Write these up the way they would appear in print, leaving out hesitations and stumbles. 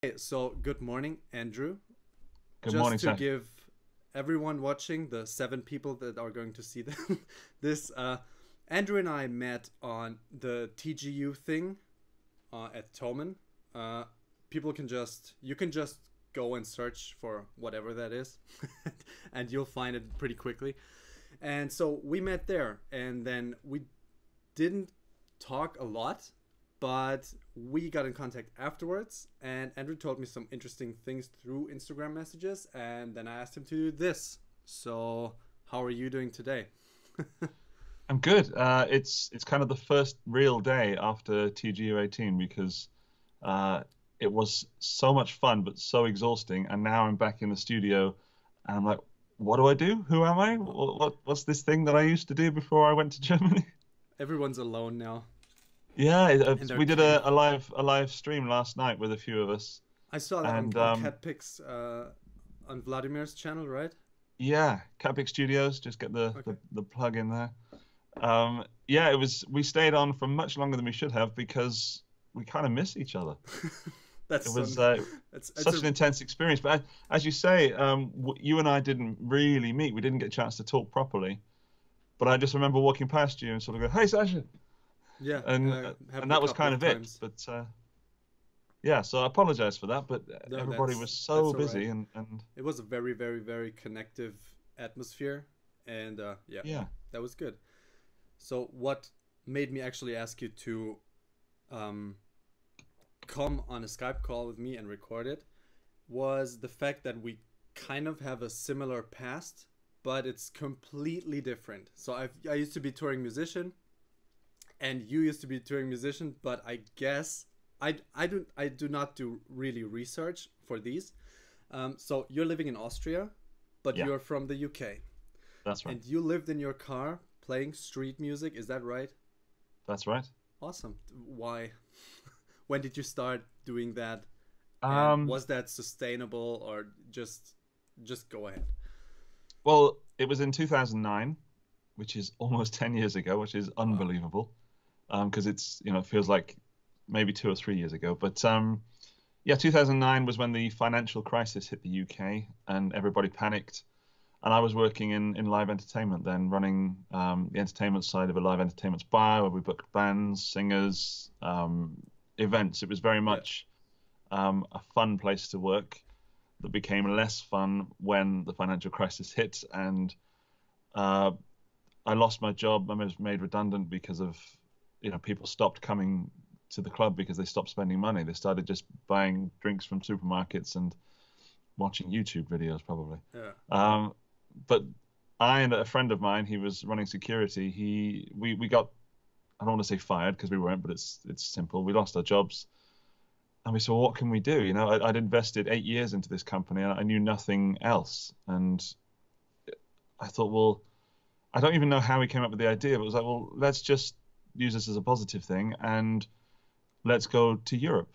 Hey, so good morning, Andrew. Good morning, Just to Sascha. give everyone watching, the seven people that are going to see this, Andrew and I met on the TGU thing at Toman. Uh, you can just go and search for whatever that is, and you'll find it pretty quickly. And so we met there, and then we didn't talk a lot, but we got in contact afterwards. And Andrew told me some interesting things through Instagram messages, and then I asked him to do this. So, how are you doing today? I'm good. It's kind of the first real day after TGU 18 because uh, it was so much fun but so exhausting, and now I'm back in the studio, and I'm like, what do I do? Who am I? What's this thing that I used to do before I went to Germany? Everyone's alone now Yeah, in their we did cave. a live stream last night with a few of us, I saw that and on Cat Picks on Vladimir's channel, right? yeah, Capic Studios. Just get Okay. the plug in there. Yeah, it was. We stayed on for much longer than we should have because we kind of miss each other. That's It so. was It's such a an intense experience. But as you say, you and I didn't really meet. We didn't get a chance to talk properly. But I just remember walking past you and sort of go, "Hey, Sasha," yeah. and Happened a that was couple kind of of it. times. But yeah, so I apologize for that. But No, everybody was that's so all right. busy, and It was a very, very, very connective atmosphere, and yeah, yeah, that was good. So, what made me actually ask you to um, come on a Skype call with me and record it was the fact that we kind of have a similar past, but it's completely different. So, I used to be touring musician, and you used to be touring musician, but I guess I do not do really research for these. So you're living in Austria, but yeah, you're from the UK, that's right. and you lived in your car playing street music. Is that right? That's right. Awesome. Why? When did you start doing that? And Um, was that sustainable or just go ahead? well, it was in 2009, which is almost 10 years ago, which is Wow. unbelievable. Because it's, it feels like maybe 2 or 3 years ago. But yeah, 2009 was when the financial crisis hit the UK and everybody panicked. And I was working in live entertainment then, running the entertainment side of a live entertainment bar where we booked bands, singers, events. It was very Yeah. much a fun place to work that became less fun when the financial crisis hit. And uh, I lost my job. I was made redundant because of, people stopped coming to the club because they stopped spending money. They started just buying drinks from supermarkets and watching YouTube videos, probably. Yeah. Um, but I and a friend of mine, he was running security. We got, I don't want to say fired because we weren't, but it's simple. We lost our jobs, and we said, well, what can we do? I'd invested 8 years into this company, and I knew nothing else. And I thought, well, I don't even know how we came up with the idea, but it was like, well, let's just use this as a positive thing and let's go to Europe.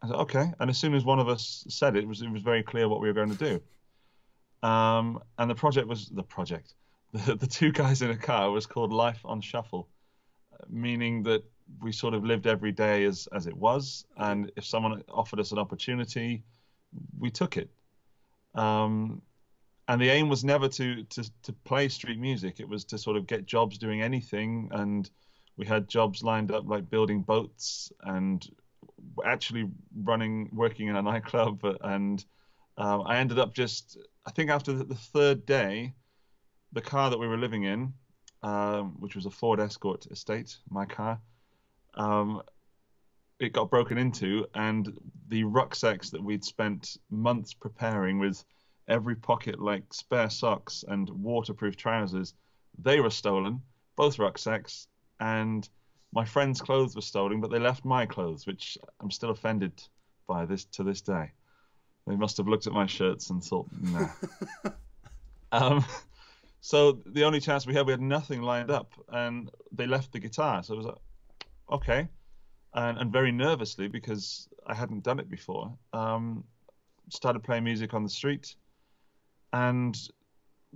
I said, okay. And as soon as one of us said it, it was very clear what we were going to do. And the project was the project. The two guys in a car was called Life on Shuffle, meaning that we sort of lived every day as it was. Okay. And if someone offered us an opportunity, we took it. Um, and the aim was never to play street music. It was to sort of get jobs doing anything, and we had jobs lined up like building boats and actually working in a nightclub. And I ended up just, I think after the third day, the car that we were living in, which was a Ford Escort Estate, my car, um, it got broken into, and the rucksacks that we'd spent months preparing with every pocket like spare socks and waterproof trousers, they were stolen, both rucksacks, and my friend's clothes were stolen, but they left my clothes, which I'm still offended by this to this day. They must have looked at my shirts and thought, nah. Um, so the only chance we had nothing lined up, and they left the guitar. So it was like, okay, and very nervously because I hadn't done it before. Started playing music on the street, and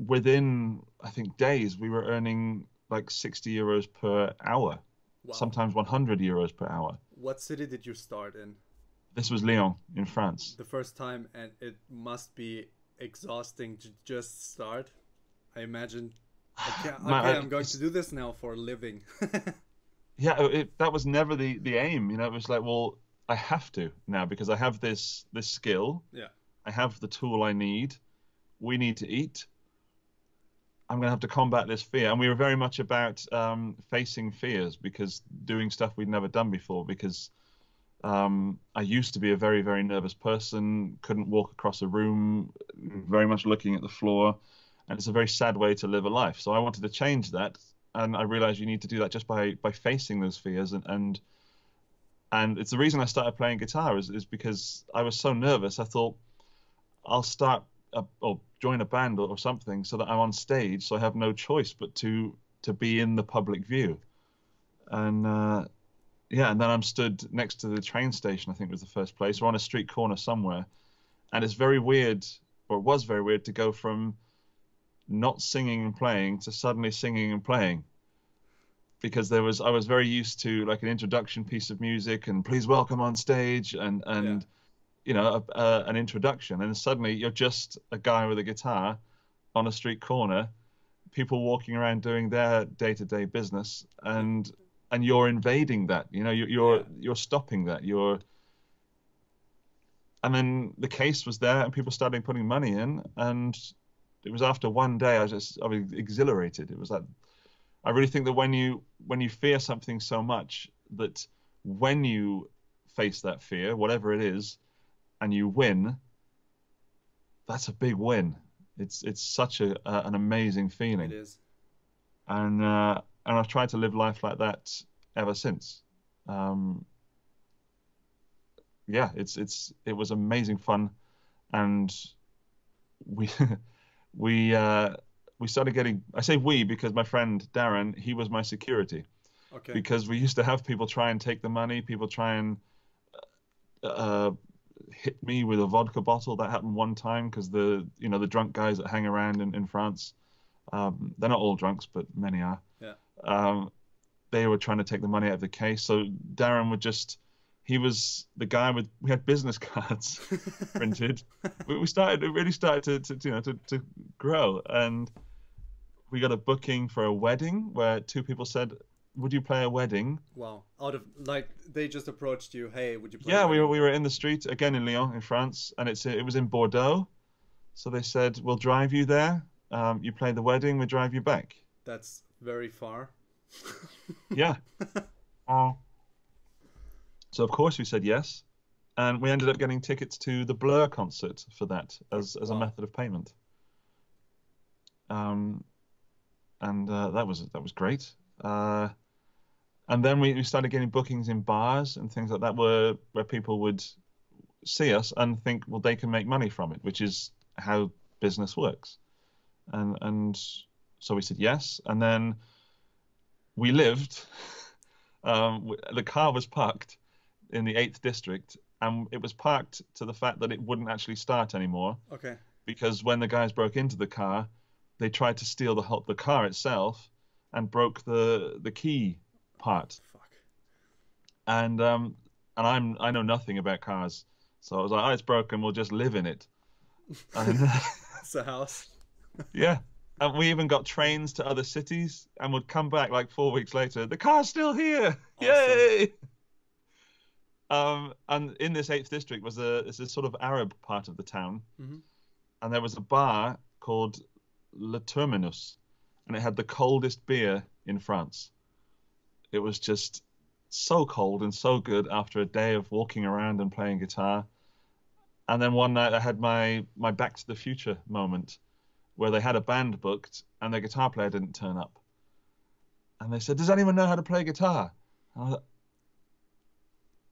within I think days we were earning like 60 euros per hour, Wow. sometimes 100 euros per hour. What city did you start in? This was Lyon in France. The first time, and it must be exhausting to just start. I imagine. Okay, Man, I'm going to do this now for a living. yeah, that was never the aim. You know, it was like, well, I have to now because I have this skill. Yeah. I have the tool I need. We need to eat. I'm going to have to combat this fear. And we were very much about facing fears because doing stuff we'd never done before. Because I used to be a very, very nervous person, couldn't walk across a room, very much looking at the floor. And it's a very sad way to live a life. So I wanted to change that. And I realized you need to do that just by facing those fears. And it's the reason I started playing guitar is because I was so nervous. I thought I'll start or join a band or something so that I'm on stage. So I have no choice but to be in the public view. And yeah, and then I'm stood next to the train station, I think was the first place, or on a street corner somewhere. And it's very weird, or it was very weird, to go from not singing and playing to suddenly singing and playing. Because I was very used to like an introduction piece of music and please welcome on stage and Yeah. you know an introduction, and suddenly you're just a guy with a guitar on a street corner, people walking around doing their day-to-day business, and you're invading that. You know, you're stopping that. And then the case was there, and people started putting money in, and it was after one day I was exhilarated. It was like, I really think that when you fear something so much, that when you face that fear, whatever it is, and you win, that's a big win. It's such an amazing feeling. It is. And I've tried to live life like that ever since. Yeah, it was amazing fun, and we we started getting. I say we because my friend Darren, he was my security. Okay. Because we used to have people try and take the money, people try and hit me with a vodka bottle. That happened one time because the drunk guys that hang around in France, they're not all drunks, but many are. Yeah. They were trying to take the money out of the case. So Darren he was the guy we had business cards printed. It really started to grow, and we got a booking for a wedding where two people said, would you play a wedding? Wow. Out of like they just approached you, hey, would you play? Yeah, we were in the street again in Lyon in France, and it was in Bordeaux. So they said, we'll drive you there. You play the wedding, we drive you back. That's very far. Yeah. So of course we said yes, and we ended up getting tickets to the Blur concert for that as a method of payment. And that was great. And then we started getting bookings in bars and things like that where people would see us and think, well, they can make money from it, which is how business works. And so we said yes, and then we lived. The car was parked in the 8th district, and it was parked to the fact that it wouldn't actually start anymore. Okay. Because when the guys broke into the car, they tried to steal the car itself and broke the key part. Fuck. And I know nothing about cars, so I was like, oh, it's broken, we'll just live in it. And It's a house. yeah. And we even got trains to other cities and would come back like 4 weeks later. The car's still here. Awesome. Yay! And in this 8th district was this sort of Arab part of the town. Mm-hmm. And there was a bar called Le Terminus, and it had the coldest beer in France. It was just so cold and so good after a day of walking around and playing guitar. And then one night I had my Back to the Future moment, where they had a band booked and their guitar player didn't turn up. And they said, does anyone know how to play guitar? And I was like,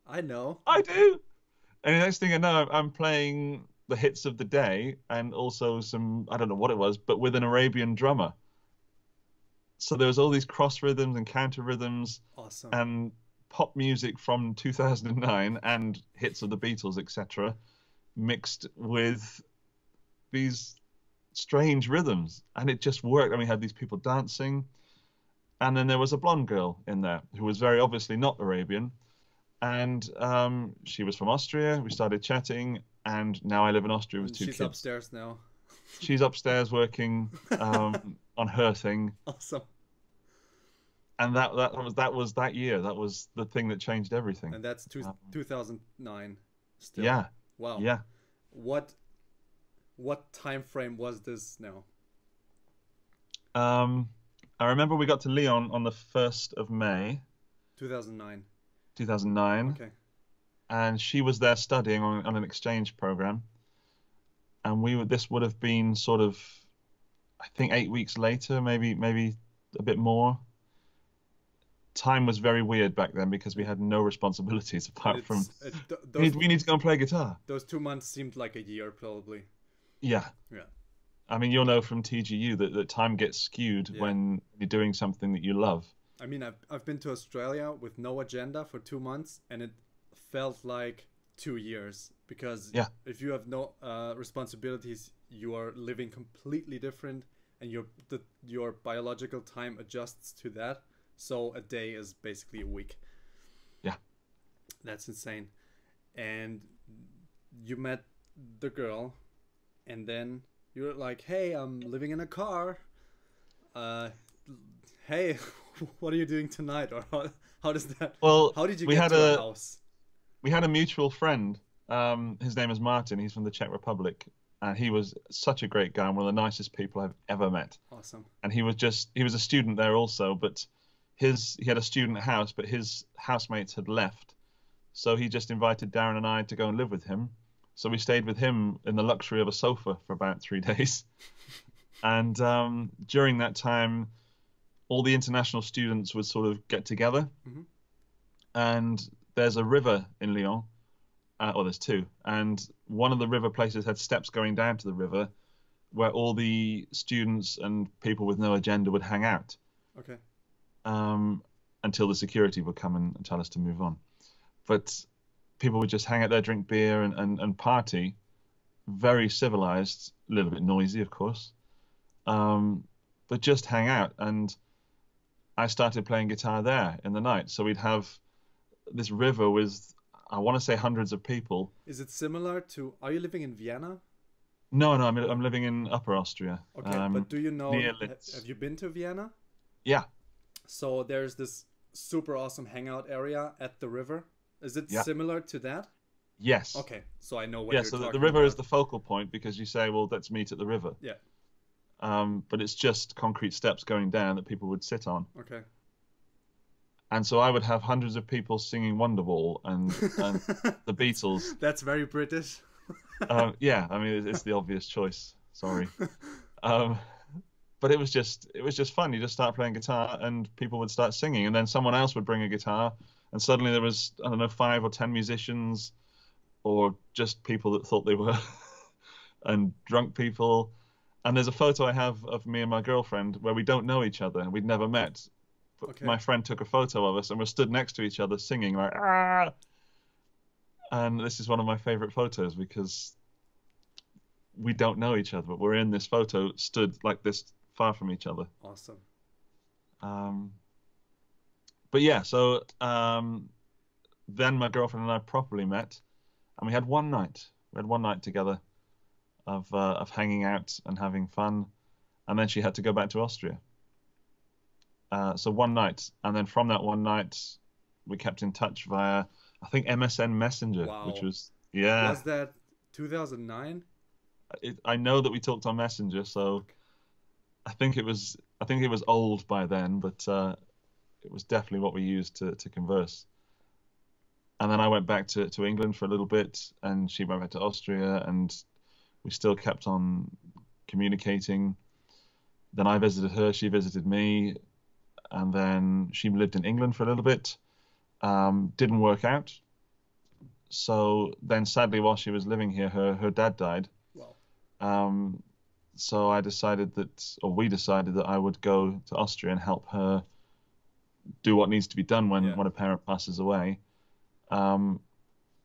I know. I do. And the next thing I know, I'm playing the hits of the day and also some, I don't know what it was, but with an Arabian drummer. So there was all these cross rhythms and counter rhythms. Awesome. And pop music from 2009 and hits of the Beatles, etc., mixed with these strange rhythms, and it just worked. And we had these people dancing, and then there was a blonde girl in there who was very obviously not Arabian, And she was from Austria. We started chatting, and now I live in Austria with And two she's kids. upstairs now. She's upstairs working on her thing, Awesome. and that was that year. That was the thing that changed everything. And that's Um, 2009 still. yeah, Wow. yeah. What what time frame was this now? Um, I remember we got to Lyon on the 1st of May, 2009. 2009, Okay. and she was there studying on an exchange program, and this would have been sort of, I think, 8 weeks later, maybe a bit more. Time was very weird back then because we Yeah. had no responsibilities And apart from those we need to go and play guitar. those 2 months seemed like a year probably. Yeah. Yeah. I mean, you'll know from TGU that time gets skewed Yeah. when you're doing something that you love. I mean, I've been to Australia with no agenda for 2 months, and it felt like 2 years because Yeah. if you have no responsibilities, you are living completely different, and your biological time adjusts to that. So a day is basically a week. Yeah. That's insane. And you met the girl, and then you're like, "Hey, I'm living in a car. Uh, hey, what are you doing tonight?" Or how does that? Well, How did you we get had to a a house? we had a mutual friend. His name is Martin. He's from the Czech Republic, and he was such a great guy and one of the nicest people I've ever met. Awesome. And he was a student there also, but he had a student house, but his housemates had left. So he just invited Darren and I to go and live with him. So we stayed with him in the luxury of a sofa for about 3 days. And during that time, all the international students would sort of get together. Hmm. And there's a river in Lyon, or there's two. And one of the river places had steps going down to the river where all the students and people with no agenda would hang out Okay. until the security would come and tell us to move on. But people would just hang out there, drink beer, and party. Very civilized, a little bit noisy, of course, but just hang out. And I started playing guitar there in the night. So we'd have this river with, I want to say, hundreds of people. Is it similar to? Are you living in Vienna? No, no, I'm living in Upper Austria, Okay, but do you know? near Linz. Have you been to Vienna? Yeah, So there's this super awesome hangout area at the river. Is it yeah, similar to that? yes. Okay, so I know what Yeah, you're so the talking river is about. the focal point because you say, well, let's meet at the river. Yeah. But it's just concrete steps going down that people would sit on. Okay. And so I would have hundreds of people singing Wonderwall and the Beatles. That's very British. Yeah, I mean it's the obvious choice. Sorry, um, but it was just fun. You just start playing guitar and people would start singing, and then someone else would bring a guitar, and suddenly there was, I don't know, 5 or 10 musicians, or just people that thought they were, and drunk people. And there's a photo I have of me and my girlfriend where we don't know each other and we'd never met. But Okay. my friend took a photo of us and we're stood next to each other singing like ah. And this is one of my favorite photos because we don't know each other, but we're in this photo stood like this far from each other. Awesome. Um, but yeah, so then my girlfriend and I properly met, and we had one night. We had one night together of hanging out and having fun, and then she had to go back to Austria. So one night, and then from that one night, we kept in touch via, I think, MSN Messenger, which Wow. was, yeah. Was that 2009? I know that we talked on Messenger, so I think it was old by then, but it was definitely what we used to converse. And then I went back to England for a little bit, and she went back to Austria, and we still kept on communicating. Then I visited her, she visited me, and then she lived in England for a little bit. Didn't work out. So then, sadly, while she was living here, her dad died. Wow. So we decided that I would go to Austria and help her do what needs to be done Yeah. when a parent passes away. And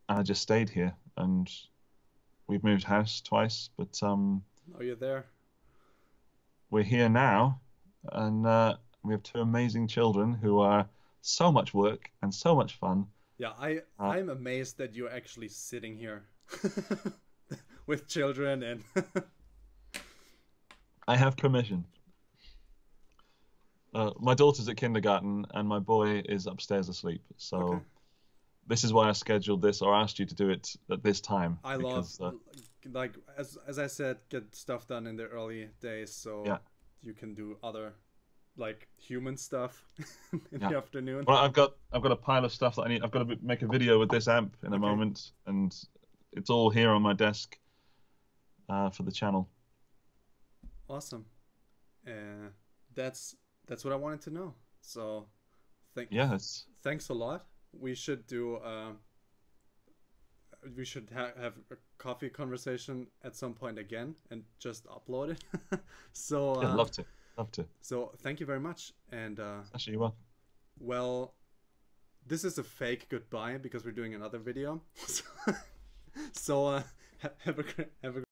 I just stayed here, and we've moved house twice, but Are you there? we're here now, and we have two amazing children who are so much work and so much fun, Yeah, Uh, I'm amazed that you're actually sitting here with children and I have permission. My daughter's at kindergarten and my boy is upstairs asleep. okay. So this is why I scheduled this or asked you to do it at this time I love because like as I said, get stuff done in the early days so yeah, you can do other like human stuff in yeah. the afternoon. Well, I've got a pile of stuff that I need. I've got to make a video with this amp in a Okay. moment, and it's all here on my desk for the channel. Awesome. Uh, that's what I wanted to know. So thank Yeah, it's thanks a lot. We should do we should have a coffee conversation at some point again and just upload it. So yeah, love to, love to. so thank you very much. And Actually, you are. well, this is a fake goodbye because we're doing another video. So, have a